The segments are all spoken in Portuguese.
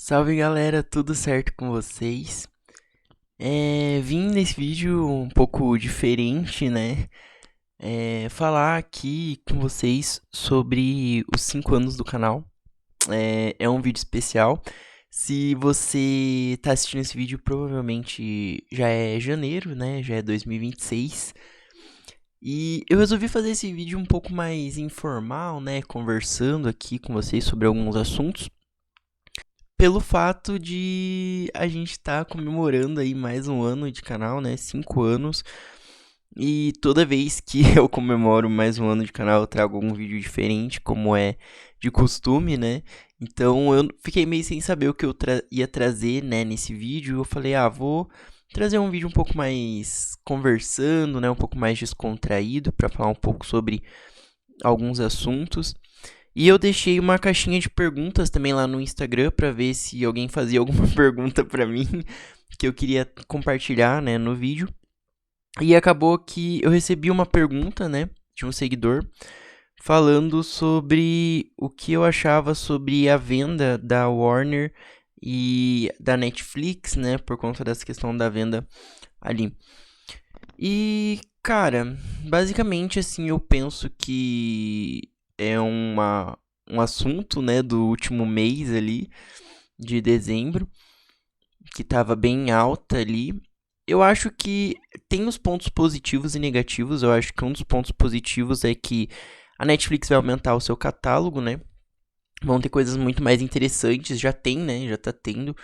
Salve galera, tudo certo com vocês? Vim nesse vídeo um pouco diferente, né? Falar aqui com vocês sobre os 5 anos do canal. É um vídeo especial. Se você tá assistindo esse vídeo, provavelmente já é janeiro, né? Já é 2026. E eu resolvi fazer esse vídeo um pouco mais informal, né? Conversando aqui com vocês sobre alguns assuntos. Pelo fato de a gente estar comemorando aí mais um ano de canal, né? 5 anos. E toda vez que eu comemoro mais um ano de canal, eu trago algum vídeo diferente, como é de costume, né? Então eu fiquei meio sem saber o que eu ia trazer, né, nesse vídeo. Eu falei, vou trazer um vídeo um pouco mais conversando, né? Um pouco mais descontraído, para falar um pouco sobre alguns assuntos. E eu deixei uma caixinha de perguntas também lá no Instagram para ver se alguém fazia alguma pergunta para mim que eu queria compartilhar, né, no vídeo. E acabou que eu recebi uma pergunta, né, de um seguidor falando sobre o que eu achava sobre a venda da Warner e da Netflix, né, por conta dessa questão da venda ali. E, cara, basicamente assim, eu penso que é um assunto, né, do último mês ali, de dezembro, que tava bem alta ali. Eu acho que tem os pontos positivos e negativos. Eu acho que um dos pontos positivos é que a Netflix vai aumentar o seu catálogo, né? Vão ter coisas muito mais interessantes, já tem, né? Já tá tendo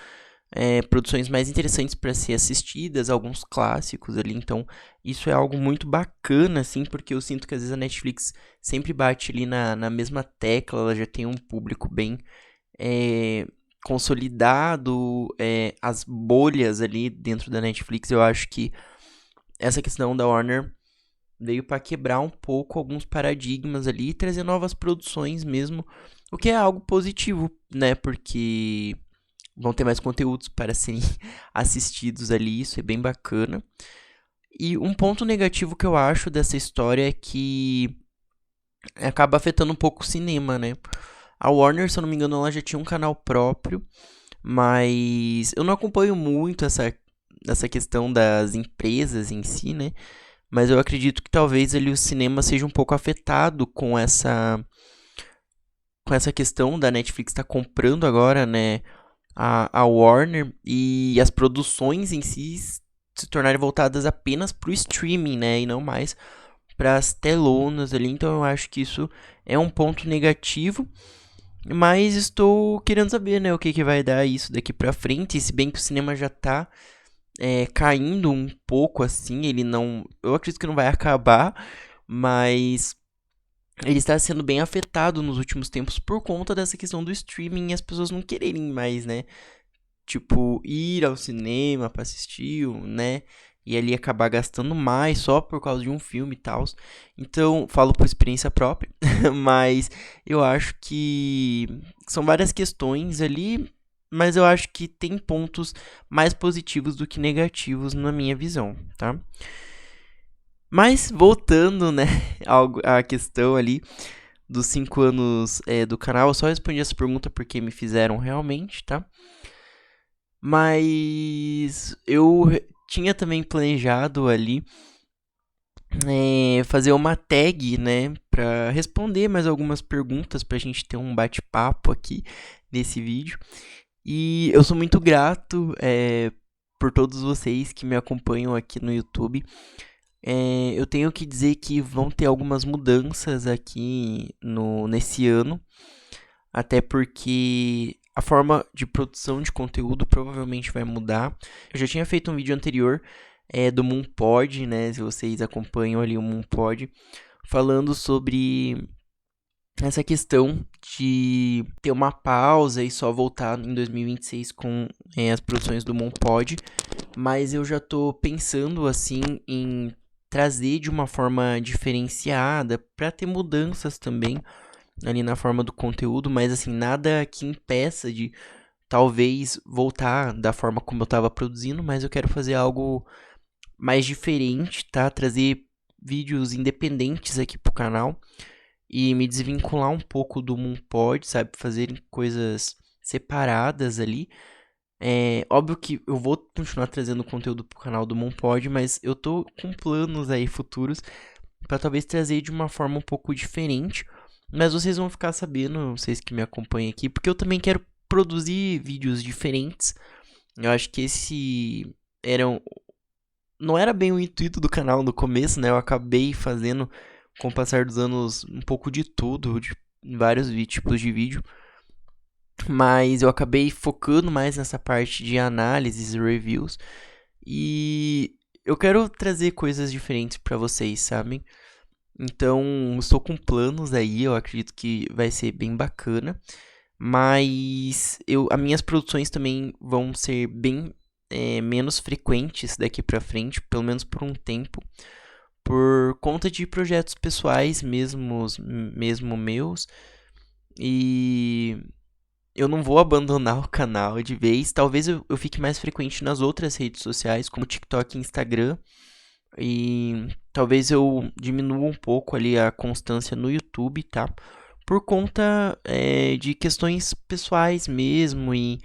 produções mais interessantes para ser assistidas, alguns clássicos ali. Então, isso é algo muito bacana, assim, porque eu sinto que às vezes a Netflix sempre bate ali na mesma tecla, ela já tem um público bem é, consolidado, as bolhas ali dentro da Netflix. Eu acho que essa questão da Warner veio para quebrar um pouco alguns paradigmas ali e trazer novas produções mesmo, o que é algo positivo, né? Porque vão ter mais conteúdos para serem assistidos ali, isso é bem bacana. E um ponto negativo que eu acho dessa história é que acaba afetando um pouco o cinema, né? A Warner, se eu não me engano, ela já tinha um canal próprio, mas eu não acompanho muito essa questão das empresas em si, né? Mas eu acredito que talvez ali o cinema seja um pouco afetado com essa questão da Netflix estar comprando agora, né, a Warner e as produções em si se tornarem voltadas apenas para o streaming, né, e não mais para as telonas ali. Então eu acho que isso é um ponto negativo, mas estou querendo saber, né, o que que vai dar isso daqui para frente. E se bem que o cinema já tá caindo um pouco assim, ele não, eu acredito que não vai acabar, mas ele está sendo bem afetado nos últimos tempos por conta dessa questão do streaming e as pessoas não quererem mais, né? Tipo, ir ao cinema pra assistir, né? E ali acabar gastando mais só por causa de um filme e tal. Então, falo por experiência própria, mas eu acho que são várias questões ali, mas eu acho que tem pontos mais positivos do que negativos na minha visão, tá? Mas voltando, né, à questão ali dos 5 anos do canal, eu só respondi essa pergunta porque me fizeram realmente, tá? Mas eu tinha também planejado ali fazer uma tag, né, pra responder mais algumas perguntas pra gente ter um bate-papo aqui nesse vídeo. E eu sou muito grato por todos vocês que me acompanham aqui no YouTube. Eu tenho que dizer que vão ter algumas mudanças aqui nesse ano, até porque a forma de produção de conteúdo provavelmente vai mudar. Eu já tinha feito um vídeo anterior do MoonPod, né? Se vocês acompanham ali o MoonPod, falando sobre essa questão de ter uma pausa e só voltar em 2026 com as produções do MoonPod, mas eu já tô pensando assim em trazer de uma forma diferenciada para ter mudanças também ali na forma do conteúdo, mas assim, nada que impeça de talvez voltar da forma como eu estava produzindo, mas eu quero fazer algo mais diferente, tá? Trazer vídeos independentes aqui pro canal e me desvincular um pouco do MoonPod, sabe? Fazer coisas separadas ali. É óbvio que eu vou continuar trazendo conteúdo pro canal do Monpod, mas eu tô com planos aí futuros pra talvez trazer de uma forma um pouco diferente. Mas vocês vão ficar sabendo, vocês que me acompanham aqui, porque eu também quero produzir vídeos diferentes. Eu acho que esse era não era bem o intuito do canal no começo, né? Eu acabei fazendo, com o passar dos anos, um pouco de tudo, de vários tipos de vídeo. Mas eu acabei focando mais nessa parte de análises e reviews. E eu quero trazer coisas diferentes pra vocês, sabem? Então, estou com planos aí, eu acredito que vai ser bem bacana. Mas as minhas produções também vão ser bem menos frequentes daqui pra frente, pelo menos por um tempo, por conta de projetos pessoais mesmo meus. E eu não vou abandonar o canal de vez. Talvez eu fique mais frequente nas outras redes sociais, como TikTok e Instagram. E talvez eu diminua um pouco ali a constância no YouTube, tá? Por conta de questões pessoais mesmo, e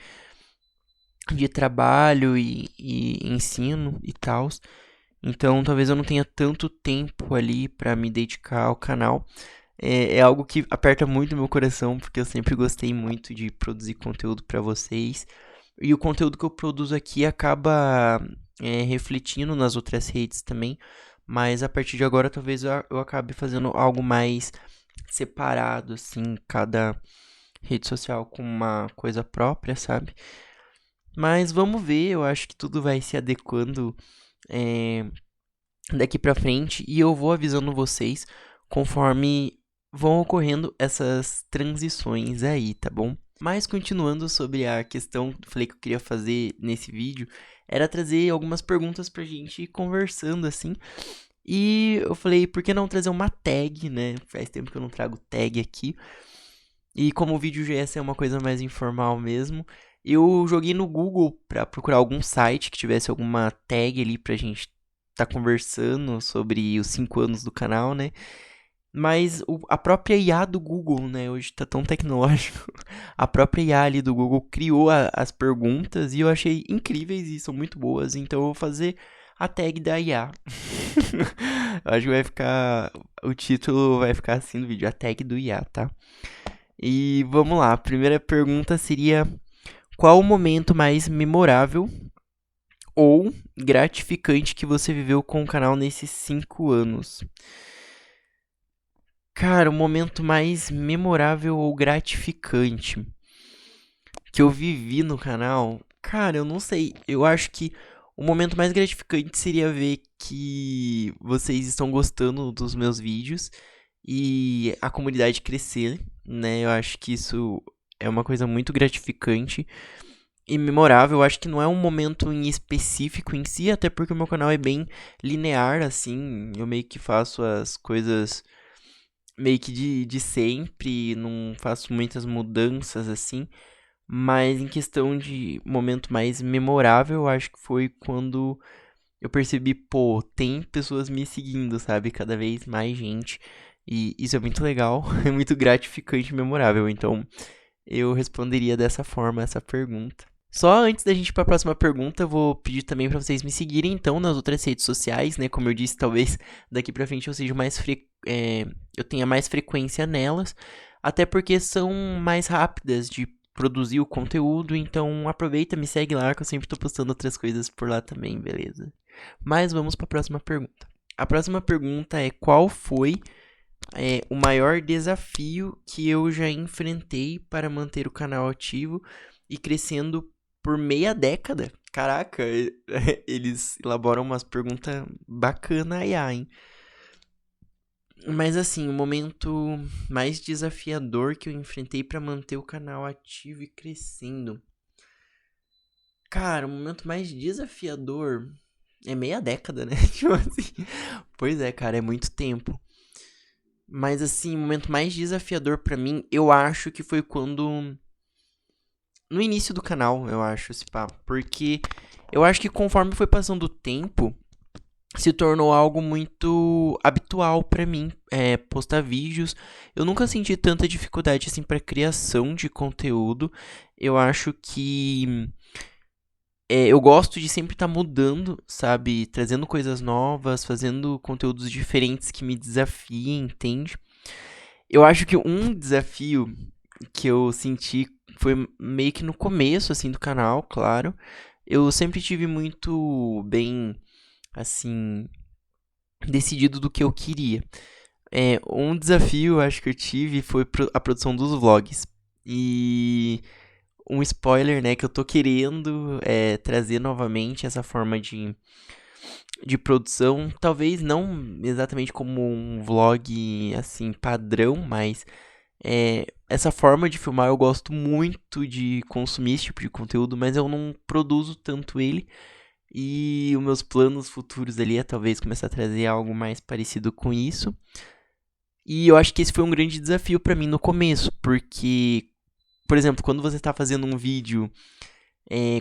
de trabalho e ensino e tal. Então talvez eu não tenha tanto tempo ali pra me dedicar ao canal. É algo que aperta muito meu coração, porque eu sempre gostei muito de produzir conteúdo pra vocês. E o conteúdo que eu produzo aqui acaba refletindo nas outras redes também. Mas a partir de agora, talvez eu acabe fazendo algo mais separado, assim, cada rede social com uma coisa própria, sabe? Mas vamos ver, eu acho que tudo vai se adequando daqui pra frente. E eu vou avisando vocês conforme vão ocorrendo essas transições aí, tá bom? Mas continuando sobre a questão que eu falei que eu queria fazer nesse vídeo, era trazer algumas perguntas pra gente ir conversando assim. E eu falei, por que não trazer uma tag, né? Faz tempo que eu não trago tag aqui. E como o vídeo já ia ser uma coisa mais informal mesmo, eu joguei no Google pra procurar algum site que tivesse alguma tag ali pra gente tá conversando sobre os 5 anos do canal, né? Mas a própria IA do Google, né? Hoje tá tão tecnológico. A própria IA ali do Google criou as perguntas e eu achei incríveis e são muito boas. Então eu vou fazer a tag da IA. Eu acho que vai ficar. O título vai ficar assim no vídeo, a tag do IA, tá? E vamos lá. A primeira pergunta seria: qual o momento mais memorável ou gratificante que você viveu com o canal nesses 5 anos? Cara, o momento mais memorável ou gratificante que eu vivi no canal, cara, eu não sei. Eu acho que o momento mais gratificante seria ver que vocês estão gostando dos meus vídeos e a comunidade crescer, né? Eu acho que isso é uma coisa muito gratificante e memorável. Eu acho que não é um momento em específico em si, até porque o meu canal é bem linear, assim. Eu meio que faço as coisas meio que de sempre, não faço muitas mudanças assim. Mas em questão de momento mais memorável, eu acho que foi quando eu percebi, pô, tem pessoas me seguindo, sabe? Cada vez mais gente. E isso é muito legal, é muito gratificante e memorável. Então, eu responderia dessa forma essa pergunta. Só antes da gente ir para a próxima pergunta, eu vou pedir também para vocês me seguirem então nas outras redes sociais, né? Como eu disse, talvez daqui para frente eu seja eu tenha mais frequência nelas, até porque são mais rápidas de produzir o conteúdo, então aproveita, me segue lá que eu sempre tô postando outras coisas por lá também, beleza? Mas vamos para a próxima pergunta. A próxima pergunta é: qual foi o maior desafio que eu já enfrentei para manter o canal ativo e crescendo por meia década? Caraca, eles elaboram umas perguntas bacanas aí, hein? Mas assim, o momento mais desafiador que eu enfrentei para manter o canal ativo e crescendo. Cara, o momento mais desafiador é meia década, né? Tipo assim. Pois é, cara, é muito tempo. Mas assim, o momento mais desafiador pra mim, eu acho que foi quando no início do canal, eu acho, esse papo, porque eu acho que conforme foi passando o tempo, se tornou algo muito habitual pra mim, postar vídeos. Eu nunca senti tanta dificuldade assim para criação de conteúdo. Eu acho que eu gosto de sempre estar mudando, sabe? Trazendo coisas novas, fazendo conteúdos diferentes que me desafiem, entende? Eu acho que um desafio que eu senti foi meio que no começo, assim, do canal, claro. Eu sempre tive muito bem, assim, decidido do que eu queria. Um desafio, acho que eu tive, foi a produção dos vlogs. E um spoiler, né, que eu tô querendo trazer novamente essa forma de produção. Talvez não exatamente como um vlog, assim, padrão, mas essa forma de filmar eu gosto muito de consumir esse tipo de conteúdo, mas eu não produzo tanto ele. E os meus planos futuros ali é talvez começar a trazer algo mais parecido com isso. E eu acho que esse foi um grande desafio pra mim no começo, porque, por exemplo, quando você tá fazendo um vídeo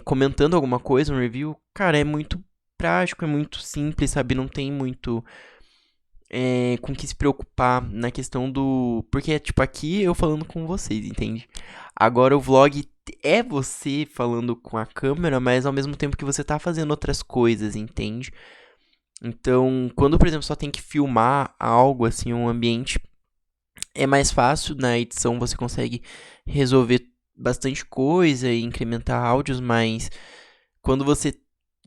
comentando alguma coisa, um review, cara, é muito prático, é muito simples, sabe? Não tem muito com que se preocupar na questão do. Porque, tipo, aqui eu falando com vocês, entende? Agora o vlog é você falando com a câmera, mas ao mesmo tempo que você tá fazendo outras coisas, entende? Então, quando, por exemplo, só tem que filmar algo, assim, um ambiente, é mais fácil. Na edição você consegue resolver bastante coisa e incrementar áudios, mas quando você,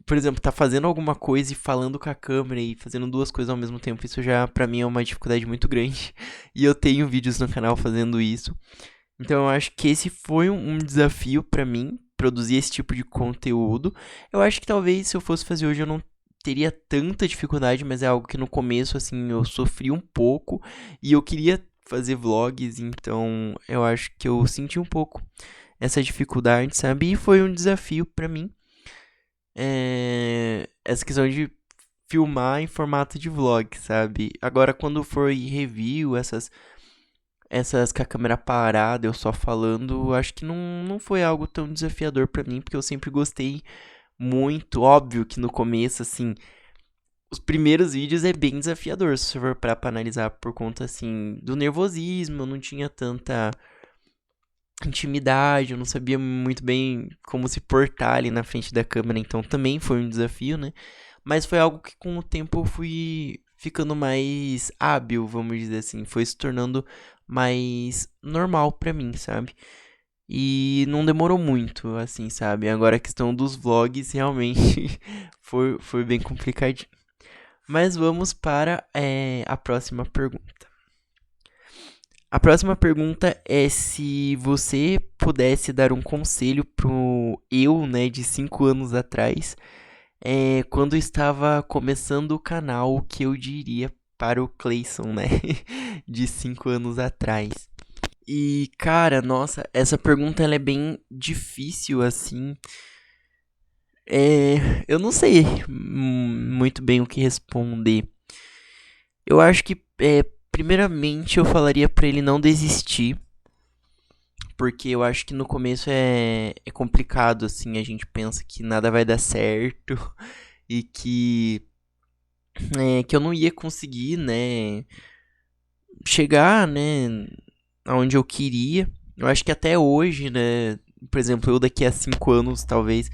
por exemplo, tá fazendo alguma coisa e falando com a câmera e fazendo duas coisas ao mesmo tempo, isso já pra mim é uma dificuldade muito grande. E eu tenho vídeos no canal fazendo isso. Então eu acho que esse foi um desafio pra mim, produzir esse tipo de conteúdo. Eu acho que talvez se eu fosse fazer hoje eu não teria tanta dificuldade, mas é algo que no começo assim eu sofri um pouco e eu queria fazer vlogs, então eu acho que eu senti um pouco essa dificuldade, sabe? E foi um desafio pra mim, essa questão de filmar em formato de vlog, sabe? Agora, quando for review, essas com a câmera parada, eu só falando, acho que não foi algo tão desafiador pra mim, porque eu sempre gostei muito. Óbvio que no começo, assim, os primeiros vídeos é bem desafiador, se você for pra analisar por conta, assim, do nervosismo, eu não tinha tanta intimidade, eu não sabia muito bem como se portar ali na frente da câmera, então também foi um desafio, né? Mas foi algo que com o tempo eu fui ficando mais hábil, vamos dizer assim, foi se tornando mais normal pra mim, sabe? E não demorou muito, assim, sabe? Agora a questão dos vlogs realmente foi bem complicadinho. Mas vamos para a próxima pergunta. A próxima pergunta é se você pudesse dar um conselho pro eu, né, de 5 anos atrás, quando eu estava começando o canal, o que eu diria para o Cleison, né, de 5 anos atrás. E, cara, nossa, essa pergunta ela é bem difícil, assim. Eu não sei muito bem o que responder. Eu acho que, primeiramente, eu falaria pra ele não desistir, porque eu acho que no começo é complicado, assim, a gente pensa que nada vai dar certo e que eu não ia conseguir, né, chegar, né, aonde eu queria. Eu acho que até hoje, né, por exemplo, eu daqui a 5 anos, talvez,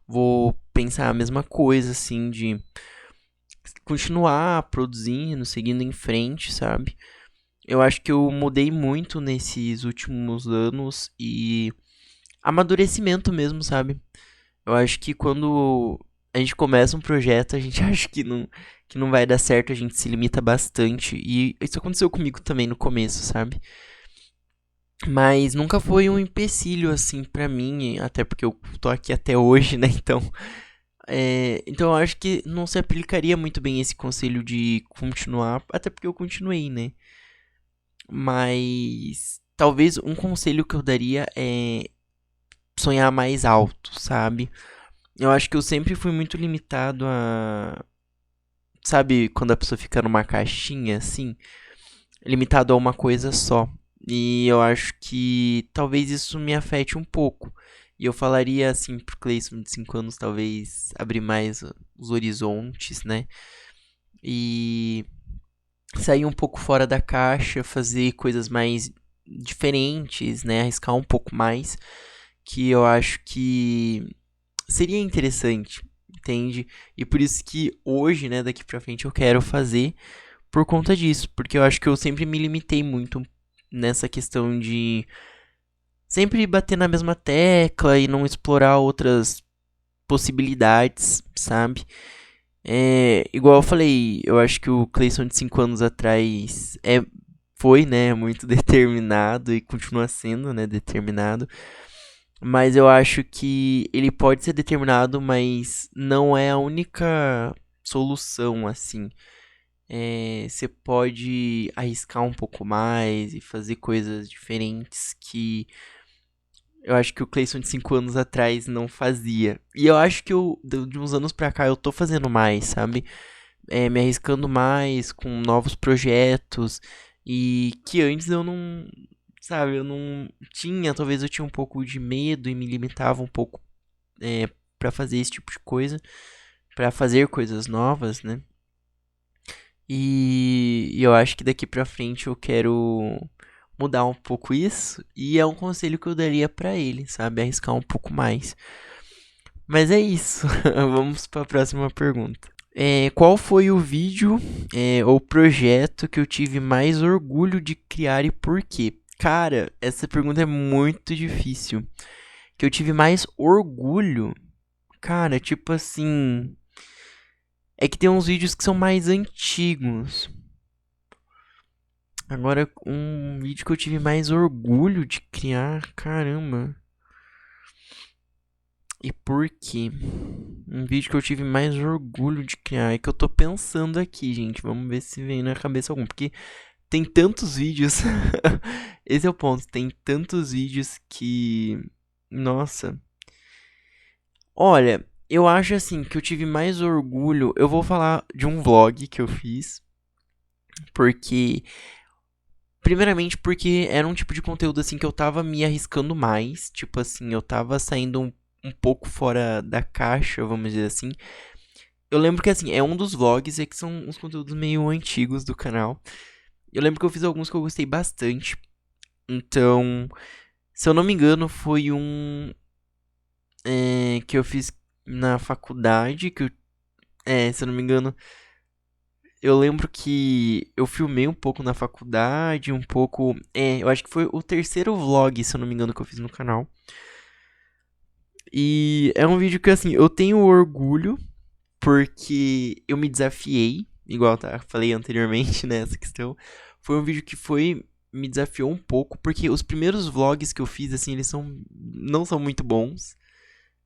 vou pensar a mesma coisa, assim, de continuar produzindo, seguindo em frente, sabe? Eu acho que eu mudei muito nesses últimos anos e amadurecimento mesmo, sabe? Eu acho que quando a gente começa um projeto, a gente acha que não vai dar certo, a gente se limita bastante. E isso aconteceu comigo também no começo, sabe? Mas nunca foi um empecilho, assim, pra mim, até porque eu tô aqui até hoje, né? Então eu acho que não se aplicaria muito bem esse conselho de continuar, até porque eu continuei, né? Mas talvez um conselho que eu daria é sonhar mais alto, sabe? Eu acho que eu sempre fui muito limitado a. Sabe, quando a pessoa fica numa caixinha assim, limitado a uma coisa só. E eu acho que talvez isso me afete um pouco. E eu falaria assim pro Cleison de 5 anos, talvez abrir mais os horizontes, né? e sair um pouco fora da caixa, fazer coisas mais diferentes, né? Arriscar um pouco mais, que eu acho que seria interessante, entende? E por isso que hoje, né, daqui pra frente eu quero fazer por conta disso, porque eu acho que eu sempre me limitei muito nessa questão de sempre bater na mesma tecla e não explorar outras possibilidades, sabe? Igual eu falei, eu acho que o Cleison de 5 anos atrás foi, né, muito determinado e continua sendo, né, determinado. Mas eu acho que ele pode ser determinado, mas não é a única solução, assim. Você pode arriscar um pouco mais e fazer coisas diferentes que eu acho que o Cleison de 5 anos atrás não fazia. E eu acho que de uns anos pra cá eu tô fazendo mais, sabe? Me arriscando mais com novos projetos e que antes eu não, sabe, eu não tinha, talvez eu tinha um pouco de medo e me limitava um pouco para fazer esse tipo de coisa, pra fazer coisas novas, né? E eu acho que daqui pra frente eu quero mudar um pouco isso e é um conselho que eu daria pra ele, sabe, arriscar um pouco mais. Mas é isso. Vamos para a próxima pergunta. Qual foi o vídeo ou projeto que eu tive mais orgulho de criar e por quê? Cara, essa pergunta é muito difícil. Que eu tive mais orgulho? Cara, tipo assim. É que tem uns vídeos que são mais antigos. Agora, um vídeo que eu tive mais orgulho de criar, caramba. E por quê? Um vídeo que eu tive mais orgulho de criar. É que eu tô pensando aqui, gente. Vamos ver se vem na cabeça algum. Porque tem tantos vídeos. Esse é o ponto. Tem tantos vídeos que. Nossa. Olha, eu acho assim que eu tive mais orgulho. Eu vou falar de um vlog que eu fiz. Porque. Primeiramente, porque era um tipo de conteúdo assim que eu tava me arriscando mais. Tipo assim, eu tava saindo um pouco fora da caixa, vamos dizer assim. Eu lembro que assim, é um dos vlogs, é que são uns conteúdos meio antigos do canal. Eu lembro que eu fiz alguns que eu gostei bastante. Então, se eu não me engano, foi um que eu fiz na faculdade, se eu não me engano, eu lembro que eu filmei um pouco na faculdade, um pouco, eu acho que foi o terceiro vlog, se eu não me engano, que eu fiz no canal. E é um vídeo que assim, eu tenho orgulho porque eu me desafiei, igual eu falei anteriormente nessa questão. Foi um vídeo que me desafiou um pouco, porque os primeiros vlogs que eu fiz, assim, eles não são muito bons.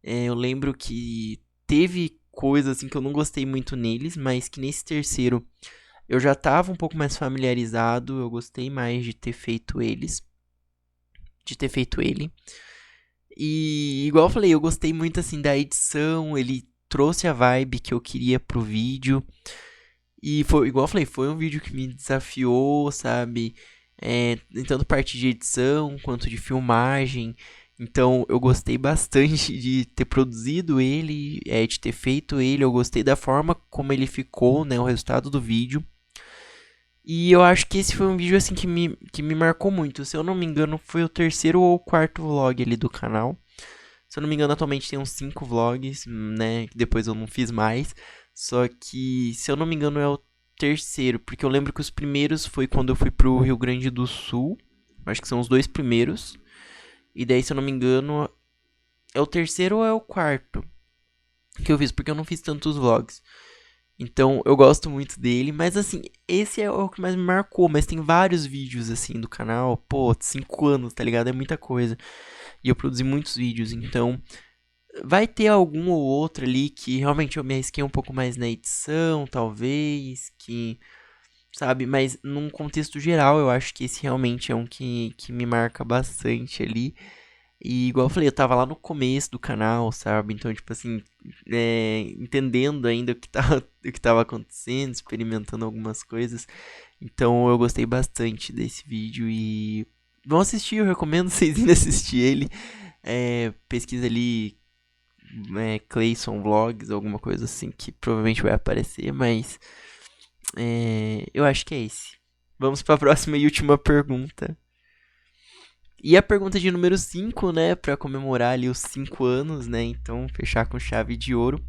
Eu lembro que teve coisas, assim, que eu não gostei muito neles, mas que nesse terceiro eu já tava um pouco mais familiarizado, eu gostei mais de ter feito ele. E igual eu falei, eu gostei muito assim da edição, ele trouxe a vibe que eu queria pro vídeo. E foi, igual eu falei, foi um vídeo que me desafiou, sabe? Em tanto parte de edição quanto de filmagem. Então eu gostei bastante de ter produzido ele, de ter feito ele. Eu gostei da forma como ele ficou, né? O resultado do vídeo. E eu acho que esse foi um vídeo assim que me marcou muito. Se eu não me engano, foi o terceiro ou quarto vlog ali do canal. Se eu não me engano, atualmente tem uns 5 vlogs, né? Que depois eu não fiz mais. Só que, se eu não me engano, é o terceiro. Porque eu lembro que os primeiros foi quando eu fui pro Rio Grande do Sul. Acho que são os dois primeiros. E daí, se eu não me engano, é o terceiro ou é o quarto que eu fiz. Porque eu não fiz tantos vlogs. Então, eu gosto muito dele. Mas, assim, esse é o que mais me marcou. Mas tem vários vídeos, assim, do canal. Pô, 5 anos, tá ligado? É muita coisa. E eu produzi muitos vídeos. Então, vai ter algum ou outro ali que realmente eu me arrisquei um pouco mais na edição, talvez, sabe? Mas num contexto geral, eu acho que esse realmente é um que me marca bastante ali. E igual eu falei, eu tava lá no começo do canal, sabe? Então, tipo assim, entendendo ainda o que tava acontecendo, experimentando algumas coisas. Então, eu gostei bastante desse vídeo e vão assistir, eu recomendo vocês irem assistir ele. Pesquisa ali Clayson Vlogs, alguma coisa assim, que provavelmente vai aparecer, mas Eu acho que é esse. Vamos para a próxima e última pergunta. E a pergunta de número 5, né, para comemorar ali os 5 anos, né, então fechar com chave de ouro.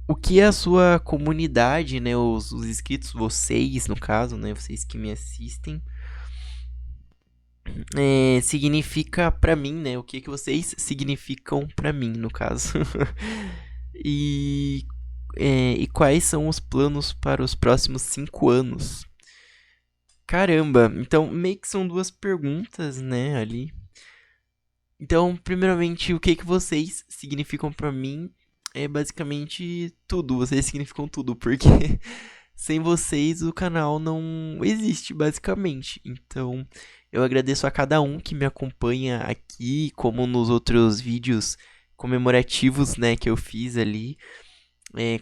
O que a sua comunidade, né, os inscritos, vocês no caso, né, vocês que me assistem, significa pra mim, né, o que vocês significam pra mim, no caso. e, e quais são os planos para os próximos 5 anos? Caramba, então meio que são duas perguntas, né, ali. Então, primeiramente, o que vocês significam pra mim é basicamente tudo. Vocês significam tudo, porque sem vocês o canal não existe, basicamente. Então, eu agradeço a cada um que me acompanha aqui, como nos outros vídeos comemorativos, né, que eu fiz ali.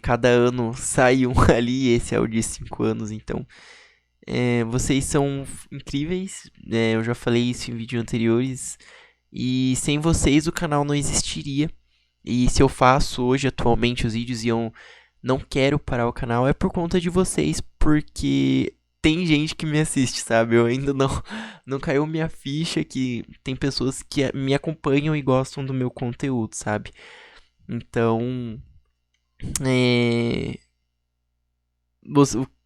Cada ano sai um ali, esse é o de 5 anos, então vocês são incríveis, eu já falei isso em vídeos anteriores, e sem vocês o canal não existiria. E se eu faço hoje, atualmente, os vídeos e eu não quero parar o canal, é por conta de vocês, porque tem gente que me assiste, sabe? Eu ainda não caiu minha ficha que tem pessoas que me acompanham e gostam do meu conteúdo, sabe? Então, é,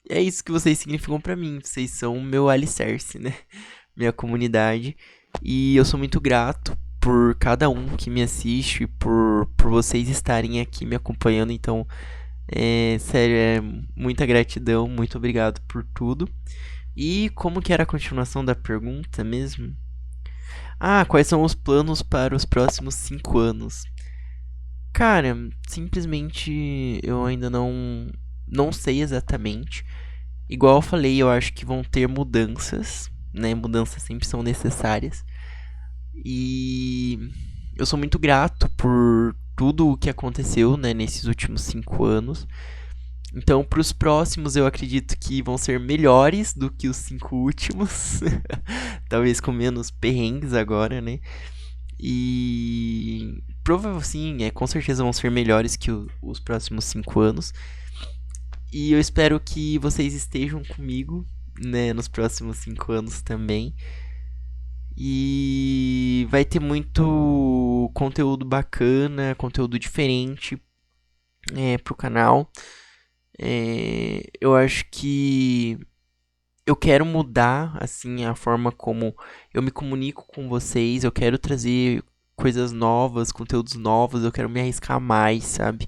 é isso que vocês significam pra mim. Vocês são o meu alicerce, né? Minha comunidade. E eu sou muito grato por cada um que me assiste, por vocês estarem aqui me acompanhando. Então, sério, muita gratidão, muito obrigado por tudo. E como que era a continuação da pergunta mesmo? Ah, quais são os planos para os próximos 5 anos? Cara, simplesmente eu ainda não sei exatamente. Igual eu falei, eu acho que vão ter mudanças, né? Mudanças sempre são necessárias. E eu sou muito grato por tudo o que aconteceu, né, nesses últimos 5 anos. Então, para os próximos, eu acredito que vão ser melhores do que os 5 últimos. Talvez com menos perrengues agora, né? E provavelmente sim, com certeza vão ser melhores que os próximos 5 anos. E eu espero que vocês estejam comigo, né, nos próximos 5 anos também. E vai ter muito conteúdo bacana, conteúdo diferente pro canal. Eu acho que eu quero mudar assim a forma como eu me comunico com vocês. Eu quero trazer coisas novas, conteúdos novos. Eu quero me arriscar mais, sabe?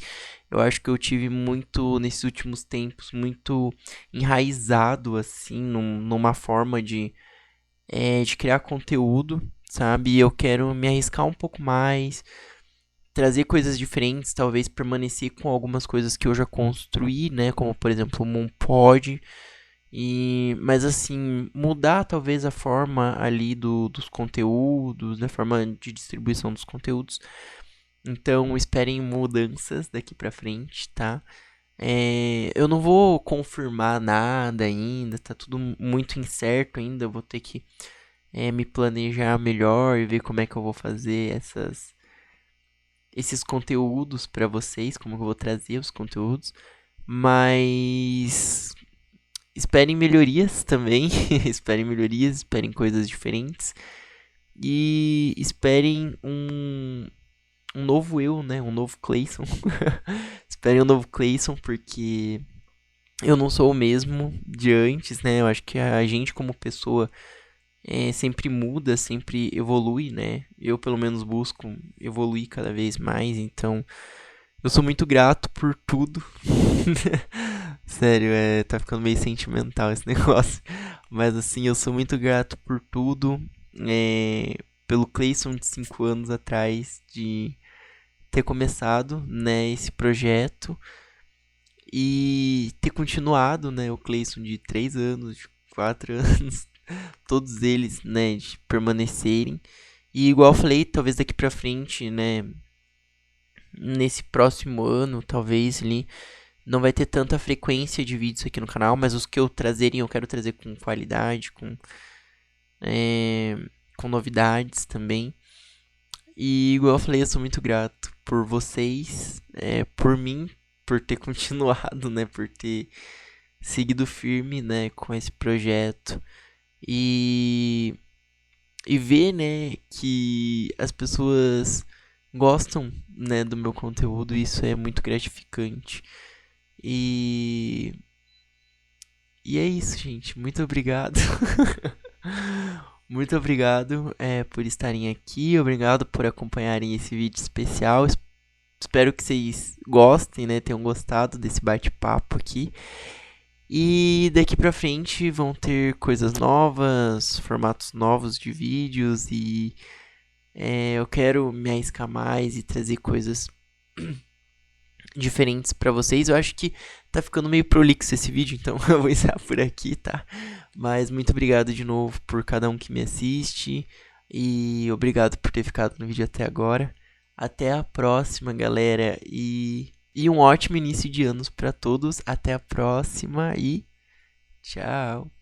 Eu acho que eu tive muito nesses últimos tempos, muito enraizado assim numa forma de criar conteúdo, sabe? E eu quero me arriscar um pouco mais, trazer coisas diferentes, talvez permanecer com algumas coisas que eu já construí, né? Como por exemplo o Moonpod. Mas assim, mudar talvez a forma ali dos conteúdos, da forma de distribuição dos conteúdos. Então esperem mudanças daqui pra frente, tá? Eu não vou confirmar nada ainda, tá tudo muito incerto ainda. Eu vou ter que me planejar melhor e ver como é que eu vou fazer esses conteúdos pra vocês, como eu vou trazer os conteúdos. Mas esperem melhorias também, esperem melhorias, esperem coisas diferentes e esperem um novo eu, né? Um novo Clayson. Esperem um novo Clayson, porque eu não sou o mesmo de antes, né? Eu acho que a gente como pessoa sempre muda, sempre evolui, né? Eu pelo menos busco evoluir cada vez mais, então eu sou muito grato por tudo. Sério, tá ficando meio sentimental esse negócio. Mas assim, eu sou muito grato por tudo. Pelo Clayson de 5 anos atrás, de ter começado, né, esse projeto. E ter continuado, né, o Clayson de 3 anos, de 4 anos. Todos eles, né, de permanecerem. E igual eu falei, talvez daqui pra frente, né, nesse próximo ano, talvez ali, não vai ter tanta frequência de vídeos aqui no canal, mas os que eu trazerem, eu quero trazer com qualidade, com novidades também. E igual eu falei, eu sou muito grato por vocês, por mim, por ter continuado, né? Por ter seguido firme, né? Com esse projeto. E, e ver, né? Que as pessoas gostam, né? Do meu conteúdo. Isso é muito gratificante. E, e é isso, gente. Muito obrigado. Muito obrigado por estarem aqui. Obrigado por acompanharem esse vídeo especial. Espero que vocês gostem, né? Tenham gostado desse bate-papo aqui. E daqui pra frente vão ter coisas novas, formatos novos de vídeos. E eu quero me arriscar mais e trazer coisas diferentes pra vocês. Eu acho que tá ficando meio prolixo esse vídeo, então eu vou encerrar por aqui, tá? Mas muito obrigado de novo por cada um que me assiste e obrigado por ter ficado no vídeo até agora. Até a próxima, galera, e um ótimo início de anos pra todos. Até a próxima e tchau.